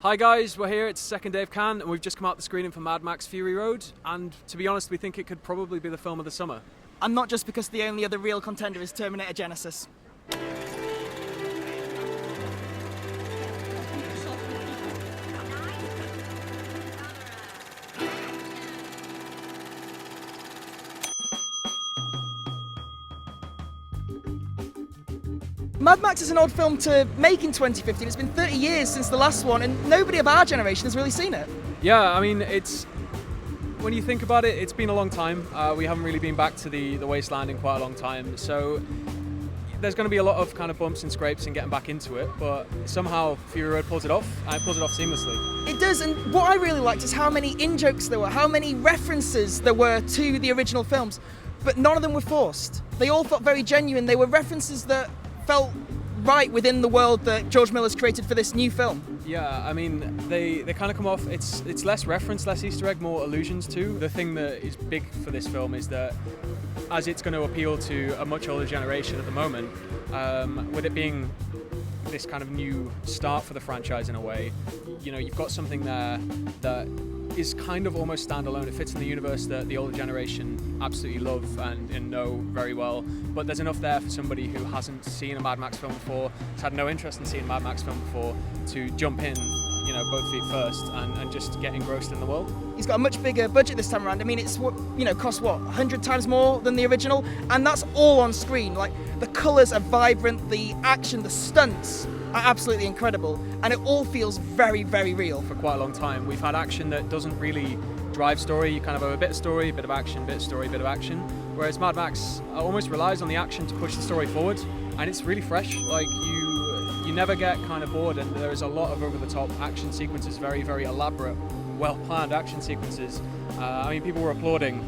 Hi guys, we're here, it's the second day of Cannes and we've just come out the screening for Mad Max Fury Road, and to be honest we think it could probably be the film of the summer. And not just because the only other real contender is Terminator Genesis. Mad Max is an odd film to make in 2015. It's been 30 years since the last one and nobody of our generation has really seen it. Yeah, I mean, when you think about it, it's been a long time. We haven't really been back to the wasteland in quite a long time, so there's going to be a lot of kind of bumps and scrapes in getting back into it, but somehow Fury Road pulls it off, and it pulls it off seamlessly. It does, and what I really liked is how many in-jokes there were, how many references there were to the original films, but none of them were forced. They all felt very genuine. They were references that felt right within the world that George Miller's created for this new film. Yeah, I mean, they kind of come off, it's less reference, less Easter egg, more allusions too. The thing that is big for this film is that as it's going to appeal to a much older generation at the moment, with it being this kind of new start for the franchise in a way, you know, you've got something there that is kind of almost standalone. It fits in the universe that the older generation absolutely love and know very well, but there's enough there for somebody who hasn't seen a Mad Max film before, has had no interest in seeing a Mad Max film before, to jump in, you know, both feet first and just get engrossed in the world. He's got a much bigger budget this time around. I mean, it's cost 100 times more than the original, and that's all on screen. Like, the colours are vibrant, the action, the stunts are absolutely incredible, and it all feels very, very real. For quite a long time, we've had action that doesn't really drive story. You kind of have a bit of story, a bit of action, bit of story, bit of action. Whereas Mad Max almost relies on the action to push the story forward, and it's really fresh. Like, you never get kind of bored, and there is a lot of over-the-top action sequences, very, very elaborate, well-planned action sequences. I mean, people were applauding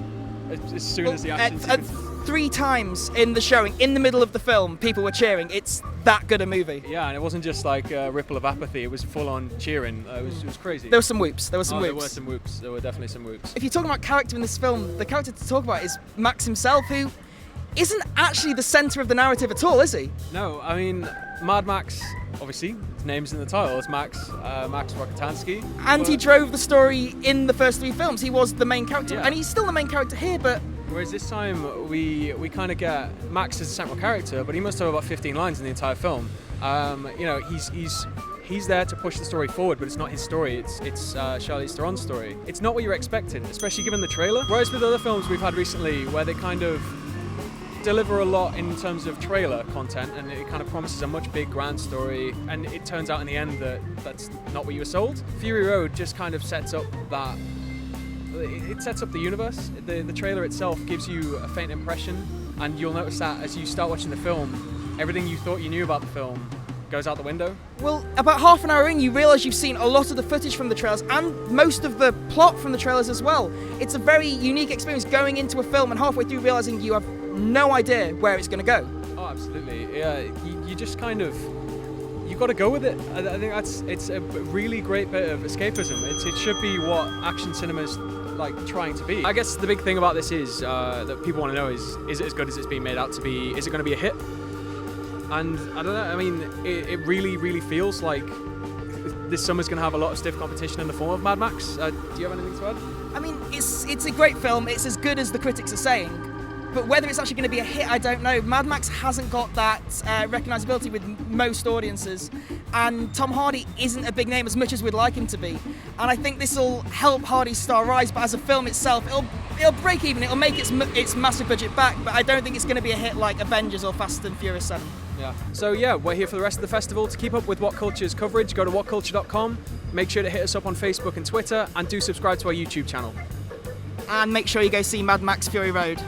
as soon as the action sequence... 3 times in the showing, in the middle of the film, people were cheering. It's that good a movie. Yeah, and it wasn't just like a ripple of apathy, it was full-on cheering. It was crazy. There were some whoops. There were some whoops. There were definitely some whoops. If you're talking about character in this film, the character to talk about is Max himself, who isn't actually the centre of the narrative at all, is he? No, I mean, Mad Max, obviously, his name's in the title, it's Max Wachtansky. And he drove the story in the first 3 films. He was the main character, yeah. And he's still the main character here, but... Whereas this time, we kind of get Max as a central character, but he must have about 15 lines in the entire film. You know, he's there to push the story forward, but it's not his story, it's Charlize Theron's story. It's not what you're expecting, especially given the trailer. Whereas with other films we've had recently, where they kind of deliver a lot in terms of trailer content, and it kind of promises a much big grand story, and it turns out in the end that that's not what you were sold. Fury Road just kind of sets up that, it sets up the universe. The trailer itself gives you a faint impression, and you'll notice that as you start watching the film, everything you thought you knew about the film goes out the window. Well, about half an hour in, you realise you've seen a lot of the footage from the trailers and most of the plot from the trailers as well. It's a very unique experience going into a film and halfway through realising you have no idea where it's going to go. Oh, absolutely. Yeah, you just kind of, you've got to go with it. I think it's a really great bit of escapism. It should be what action cinema's like trying to be. I guess the big thing about this is that people want to know is it as good as it's being made out to be? Is it going to be a hit? And I don't know, I mean, it really, really feels like this summer's going to have a lot of stiff competition in the form of Mad Max. Do you have anything to add? I mean, it's a great film. It's as good as the critics are saying. But whether it's actually going to be a hit, I don't know. Mad Max hasn't got that recognisability with most audiences, and Tom Hardy isn't a big name as much as we'd like him to be. And I think this will help Hardy's star rise, but as a film itself, it'll break even. It'll make its massive budget back, but I don't think it's going to be a hit like Avengers or Fast and Furious 7. Yeah. So yeah, we're here for the rest of the festival. To keep up with Whatculture's coverage, go to whatculture.com. Make sure to hit us up on Facebook and Twitter, and do subscribe to our YouTube channel. And make sure you go see Mad Max Fury Road.